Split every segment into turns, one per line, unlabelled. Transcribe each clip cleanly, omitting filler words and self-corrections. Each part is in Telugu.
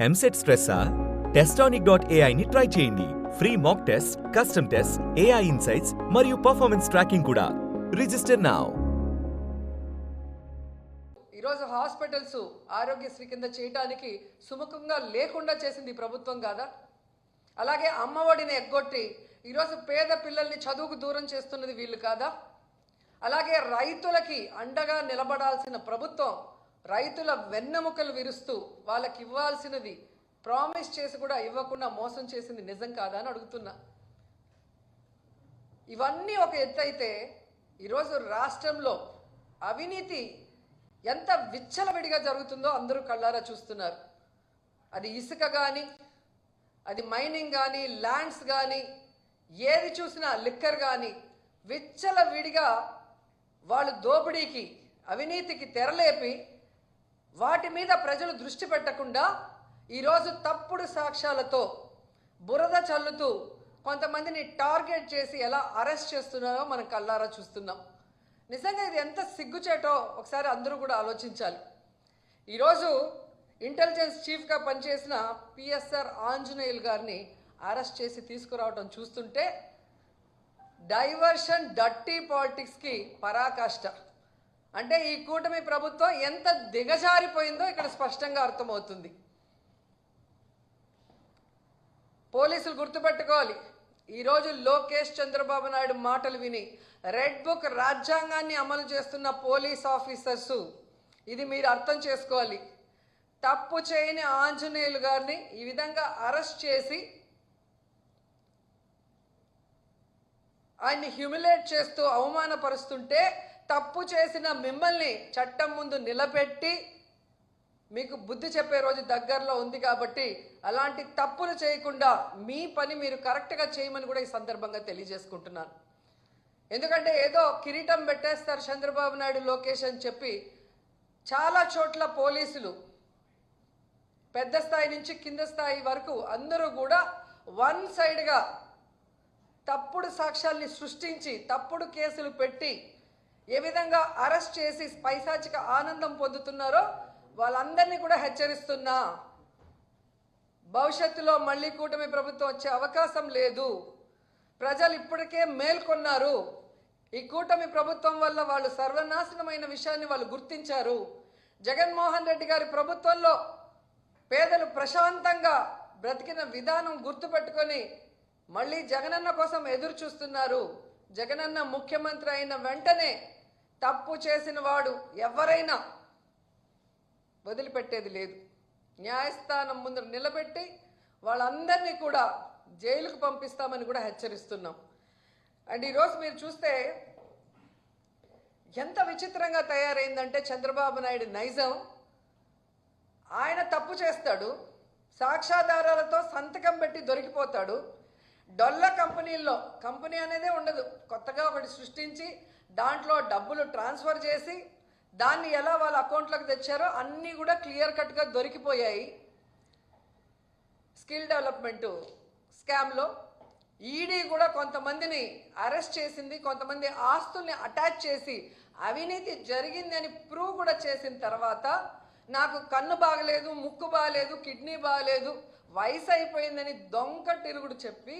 ఎంసెట్ స్ట్రెస్సా? Testonic.ai ని ట్రై చేయండి. Free mock test, custom test, AI insights మరియు పర్ఫార్మెన్స్ ట్రాకింగ్ కూడా. Register now.
ఈరోజు హాస్పిటల్స్ ఆరోగ్యశ్రీ కింద చేయడానికి సుముఖంగా లేకుండా చేసింది ప్రభుత్వం కాదా? అలాగే అమ్మఒడిని ఎగ్గొట్టి ఈరోజు పేద పిల్లల్ని చదువుకు దూరం చేస్తున్నది వీళ్ళు కాదా? అలాగే రైతులకి అండగా నిలబడాల్సిన ప్రభుత్వం రైతుల వెన్నెముకలు విరుస్తూ వాళ్ళకి ఇవ్వాల్సినది ప్రామిస్ చేసి కూడా ఇవ్వకుండా మోసం చేసింది నిజం కాదా అని అడుగుతున్నా. ఇవన్నీ ఒక ఎత్తు అయితే ఈరోజు రాష్ట్రంలో అవినీతి ఎంత విచ్చలవిడిగా జరుగుతుందో అందరూ కళ్ళారా చూస్తున్నారు. అది ఇసుక కానీ, అది మైనింగ్ కానీ, ల్యాండ్స్ కానీ, ఏది చూసినా లిక్కర్ కానీ విచ్చలవిడిగా వాళ్ళు దోపిడీకి, అవినీతికి తెరలేపి వాటి మీద ప్రజలు దృష్టి పెట్టకుండా ఈరోజు తప్పుడు సాక్ష్యాలతో బురద చల్లుతూ కొంతమందిని టార్గెట్ చేసి ఎలా అరెస్ట్ చేస్తున్నారో మనం కళ్ళారా చూస్తున్నాం. నిజంగా ఇది ఎంత సిగ్గుచేటో ఒకసారి అందరూ కూడా ఆలోచించాలి. ఈరోజు ఇంటెలిజెన్స్ చీఫ్గా పనిచేసిన పిఎస్ఆర్ ఆంజనేయులు గారిని అరెస్ట్ చేసి తీసుకురావడం చూస్తుంటే డైవర్షన్, డర్టీ పాలిటిక్స్కి పరాకాష్ట. అంటే ఈ కూటమి ప్రభుత్వం ఎంత దిగజారిపోయిందో ఇక్కడ స్పష్టంగా అర్థమవుతుంది. పోలీసులు గుర్తుపెట్టుకోవాలి, ఈరోజు లోకేష్ చంద్రబాబు నాయుడు మాటలు విని రెడ్ బుక్ రాజ్యాంగాన్ని అమలు చేస్తున్న పోలీస్ ఆఫీసర్సు ఇది మీరు అర్థం చేసుకోవాలి. తప్పు చేయని ఆంజనేయులు గారిని ఈ విధంగా అరెస్ట్ చేసి ఆయన్ని హ్యూమిలేట్ చేస్తూ అవమానపరుస్తుంటే తప్పు చేసిన మిమ్మల్ని చట్టం ముందు నిలబెట్టి మీకు బుద్ధి చెప్పే రోజు దగ్గరలో ఉంది. కాబట్టి అలాంటి తప్పులు చేయకుండా మీ పని మీరు కరెక్ట్గా చేయమని కూడా ఈ సందర్భంగా తెలియజేసుకుంటున్నాను. ఎందుకంటే ఏదో కిరీటం పెట్టేస్తారు చంద్రబాబు నాయుడు, లోకేష్ అని చెప్పి చాలా చోట్ల పోలీసులు పెద్ద స్థాయి నుంచి కింద స్థాయి వరకు అందరూ కూడా వన్ సైడ్గా తప్పుడు సాక్ష్యాల్ని సృష్టించి తప్పుడు కేసులు పెట్టి ఏ విధంగా అరెస్ట్ చేసి పైశాచిక ఆనందం పొందుతున్నారో వాళ్ళందరినీ కూడా హెచ్చరిస్తున్నా. భవిష్యత్తులో మళ్ళీ కూటమి ప్రభుత్వం వచ్చే అవకాశం లేదు. ప్రజలు ఇప్పటికే మేల్కొన్నారు. ఈ కూటమి ప్రభుత్వం వల్ల వాళ్ళు సర్వనాశనమైన విషయాన్ని వాళ్ళు గుర్తించారు. జగన్మోహన్ రెడ్డి గారి ప్రభుత్వంలో పేదలు ప్రశాంతంగా బ్రతికిన విధానం గుర్తుపెట్టుకొని మళ్ళీ జగనన్న కోసం ఎదురు చూస్తున్నారు. జగనన్న ముఖ్యమంత్రి అయిన వెంటనే తప్పు చేసిన వాడు ఎవరైనా వదిలిపెట్టేది లేదు. న్యాయస్థానం ముందు నిలబెట్టి వాళ్ళందరినీ కూడా జైలుకు పంపిస్తామని కూడా హెచ్చరిస్తున్నాం. అండ్ ఈరోజు మీరు చూస్తే ఎంత విచిత్రంగా తయారైందంటే చంద్రబాబు నాయుడు నైజం. ఆయన తప్పు చేస్తాడు, సాక్ష్యాధారాలతో సంతకం పెట్టి దొరికిపోతాడు. డొల్ల కంపెనీల్లో కంపెనీ అనేదే ఉండదు, కొత్తగా ఒకటి సృష్టించి దాంట్లో డబ్బులు ట్రాన్స్ఫర్ చేసి దాన్ని ఎలా వాళ్ళ అకౌంట్లోకి తెచ్చారో అన్నీ కూడా క్లియర్ కట్గా దొరికిపోయాయి. స్కిల్ డెవలప్మెంట్ స్కామ్లో ఈడీ కూడా కొంతమందిని అరెస్ట్ చేసింది. కొంతమంది ఆస్తుల్ని అటాచ్ చేసి అవినీతి జరిగిందని ప్రూవ్ కూడా చేసిన తర్వాత నాకు కన్ను బాగలేదు, ముక్కు బాగలేదు, కిడ్నీ బాగలేదు, వయసు అయిపోయిందని దొంగ తిరుగుడు చెప్పి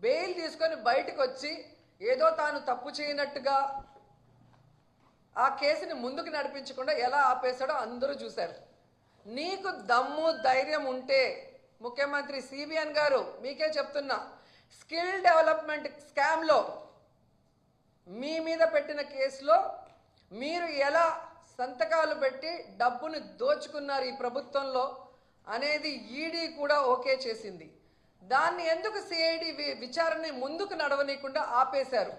బెయిల్ తీసుకొని బయటకు వచ్చి ఏదో తాను తప్పు చేయనట్టుగా ఆ కేసుని ముందుకు నడిపించకుండా ఎలా ఆపేశాడో అందరూ చూశారు. నీకు దమ్ము ధైర్యం ఉంటే ముఖ్యమంత్రి సిబిఎన్ గారు మీకే చెప్తున్నా, స్కిల్ డెవలప్మెంట్ స్కామ్లో మీ మీద పెట్టిన కేసులో మీరు ఎలా సంతకాలు పెట్టి డబ్బును దోచుకున్నారు ఈ ప్రభుత్వంలో అనేది ఈడీ కూడా ఓకే చేసింది. దాన్ని ఎందుకు సిఐడి విచారణ ముందుకు నడవనీయకుండా ఆపేశారు?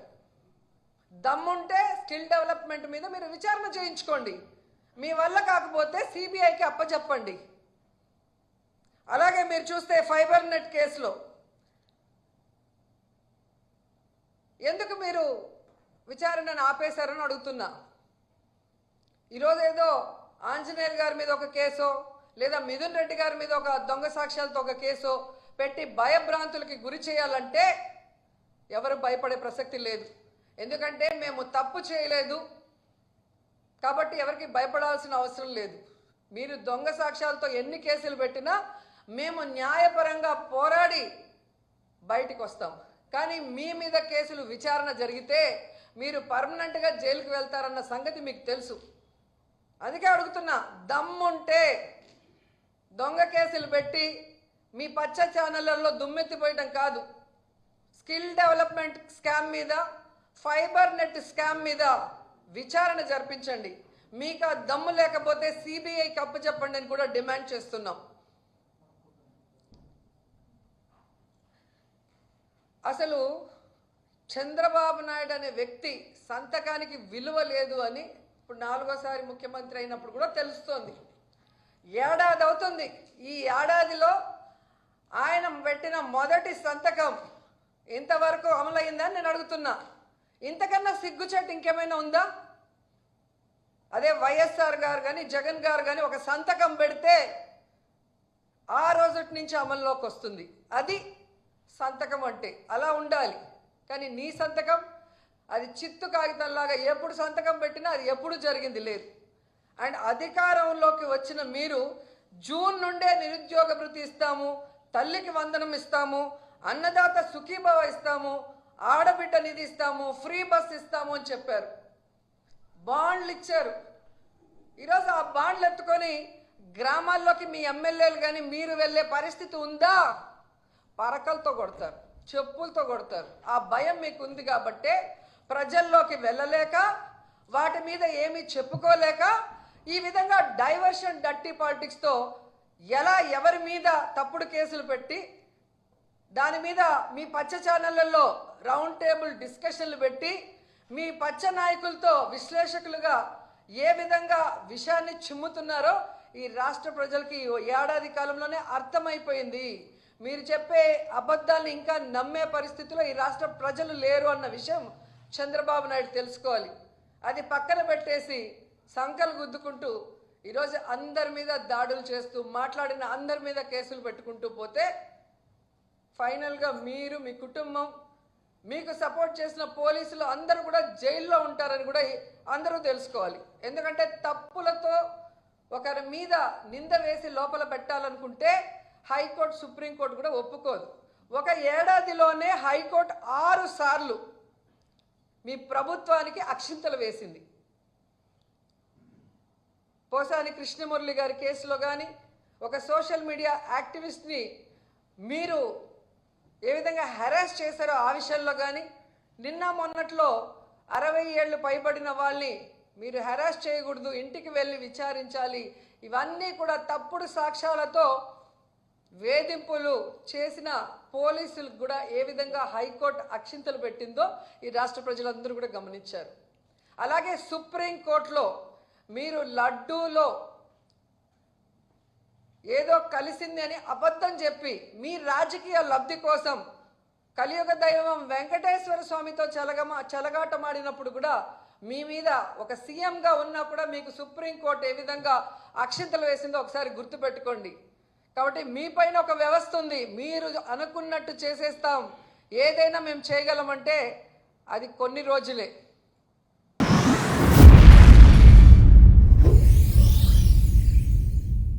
దమ్ముంటే స్కిల్ డెవలప్మెంట్ మీద మీరు విచారణ చేయించుకోండి. మీ వల్ల కాకపోతే సిబిఐకి అప్పచెప్పండి. అలాగే మీరు చూస్తే ఫైబర్ నెట్ కేసులో ఎందుకు మీరు విచారణను ఆపేశారని అడుగుతున్నా. ఈరోజు ఏదో ఆంజనేయులు గారి మీద ఒక కేసో లేదా మిథున్ రెడ్డి గారి మీద ఒక దొంగ సాక్ష్యాలతో ఒక కేసో పెట్టి భయభ్రాంతులకి గురి చేయాలంటే ఎవరు భయపడే ప్రసక్తి లేదు. ఎందుకంటే మేము తప్పు చేయలేదు కాబట్టి ఎవరికి భయపడాల్సిన అవసరం లేదు. మీరు దొంగ సాక్ష్యాలతో ఎన్ని కేసులు పెట్టినా మేము న్యాయపరంగా పోరాడి బయటికి వస్తాం. కానీ మీ మీద కేసులు విచారణ జరిగితే మీరు పర్మనెంట్గా జైలుకి వెళ్తారన్న సంగతి మీకు తెలుసు. అందుకే అడుగుతున్నా, దమ్ముంటే దొంగ కేసులు పెట్టి మీ పచ్చ ఛానళ్లలో దుమ్మెత్తిపోయడం కాదు, స్కిల్ డెవలప్మెంట్ స్కామ్ మీద, ఫైబర్ నెట్ స్కామ్ మీద విచారణ జరిపించండి. మీకు ఆ దమ్ము లేకపోతే సిబిఐకి అప్పచెప్పండి అని కూడా డిమాండ్ చేస్తున్నాం. అసలు చంద్రబాబు నాయుడు అనే వ్యక్తి సంతకానికి విలువ లేదు అని ఇప్పుడు 4వ ముఖ్యమంత్రి అయినప్పుడు కూడా తెలుస్తోంది. ఏడాది అవుతుంది. ఈ ఏడాదిలో ఆయన పెట్టిన మొదటి సంతకం ఇంతవరకు అమలైందని నేను అడుగుతున్నా. ఇంతకన్నా సిగ్గుచేటు ఇంకేమైనా ఉందా? అదే వైఎస్ఆర్ గారు కానీ జగన్ గారు కానీ ఒక సంతకం పెడితే ఆ రోజు నుంచి అమల్లోకి వస్తుంది. అది సంతకం అంటే అలా ఉండాలి. కానీ నీ సంతకం అది చిత్తు కాగితంలాగా ఎప్పుడు సంతకం పెట్టినా అది ఎప్పుడు జరిగింది లేదు. అండ్ అధికారంలోకి వచ్చిన మీరు జూన్ నుండే నిరుద్యోగ భృతి ఇస్తాము, తల్లికి వందనం ఇస్తాము, అన్నదాత సుఖీభవ ఇస్తాము, ఆడబిడ్డ నిధి ఇస్తాము, ఫ్రీ బస్ ఇస్తాము అని చెప్పారు. బాండ్లు ఇచ్చారు. ఈరోజు ఆ బాండ్లు ఎత్తుకొని గ్రామాల్లోకి మీ ఎమ్మెల్యేలు కానీ మీరు వెళ్ళే పరిస్థితి ఉందా? పరకలతో కొడతారు, చెప్పులతో కొడతారు. ఆ భయం మీకు ఉంది కాబట్టే ప్రజల్లోకి వెళ్ళలేక, వాటి మీద ఏమీ చెప్పుకోలేక ఈ విధంగా డైవర్షన్ డర్టీ పాలిటిక్స్తో ఎలా ఎవరి మీద తప్పుడు కేసులు పెట్టి దాని మీద మీ పచ్చ ఛానళ్లలో రౌండ్ టేబుల్ డిస్కషన్లు పెట్టి మీ పచ్చ నాయకులతో విశ్లేషకులుగా ఏ విధంగా విషయాన్ని చిమ్ముతున్నారో ఈ రాష్ట్ర ప్రజలకి ఏడాది కాలంలోనే అర్థమైపోయింది. మీరు చెప్పే అబద్ధాలను ఇంకా నమ్మే పరిస్థితిలో ఈ రాష్ట్ర ప్రజలు లేరు అన్న విషయం చంద్రబాబు నాయుడు తెలుసుకోవాలి. అది పక్కన పెట్టేసి సంకలు గుద్దుకుంటూ ఈరోజు అందరి మీద దాడులు చేస్తూ మాట్లాడిన అందరి మీద కేసులు పెట్టుకుంటూ పోతే ఫైనల్గా మీరు, మీ కుటుంబం, మీకు సపోర్ట్ చేసిన పోలీసులు అందరూ కూడా జైల్లో ఉంటారని కూడా అందరూ తెలుసుకోవాలి. ఎందుకంటే తప్పులతో ఒకరి మీద నింద వేసి లోపల పెట్టాలనుకుంటే హైకోర్టు, సుప్రీంకోర్టు కూడా ఒప్పుకోదు. ఒక ఏడాదిలోనే హైకోర్టు 6 సార్లు మీ ప్రభుత్వానికి అక్షింతలు వేసింది. పోసాని కృష్ణమురళి గారి కేసులో కానీ, ఒక సోషల్ మీడియా యాక్టివిస్ట్ని మీరు ఏ విధంగా హెరాస్ చేశారో ఆ విషయంలో కానీ, నిన్న మొన్నట్లో 60 ఏళ్ళు పైబడిన వాళ్ళని మీరు హెరాస్ చేయకూడదు, ఇంటికి వెళ్ళి విచారించాలి, ఇవన్నీ కూడా తప్పుడు సాక్ష్యాలతో వేధింపులు చేసిన పోలీసులకు కూడా ఏ విధంగా హైకోర్టు అక్షింతలు పెట్టిందో ఈ రాష్ట్ర ప్రజలందరూ కూడా గమనించారు. అలాగే సుప్రీంకోర్టులో మీరు లడ్డూలో ఏదో కలిసింది అని అబద్ధం చెప్పి మీ రాజకీయ లబ్ధి కోసం కలియుగ దైవం వెంకటేశ్వర స్వామితో చెలగాటమాడినప్పుడు కూడా మీ మీద ఒక సీఎంగా ఉన్నా కూడా మీకు సుప్రీంకోర్టు ఏ విధంగా అక్షింతలు వేసిందో ఒకసారి గుర్తుపెట్టుకోండి. కాబట్టి మీ పైన ఒక వ్యవస్థ ఉంది. మీరు అనుకున్నట్టు చేసేస్తాం, ఏదైనా మేము చేయగలమంటే అది కొన్ని రోజులే.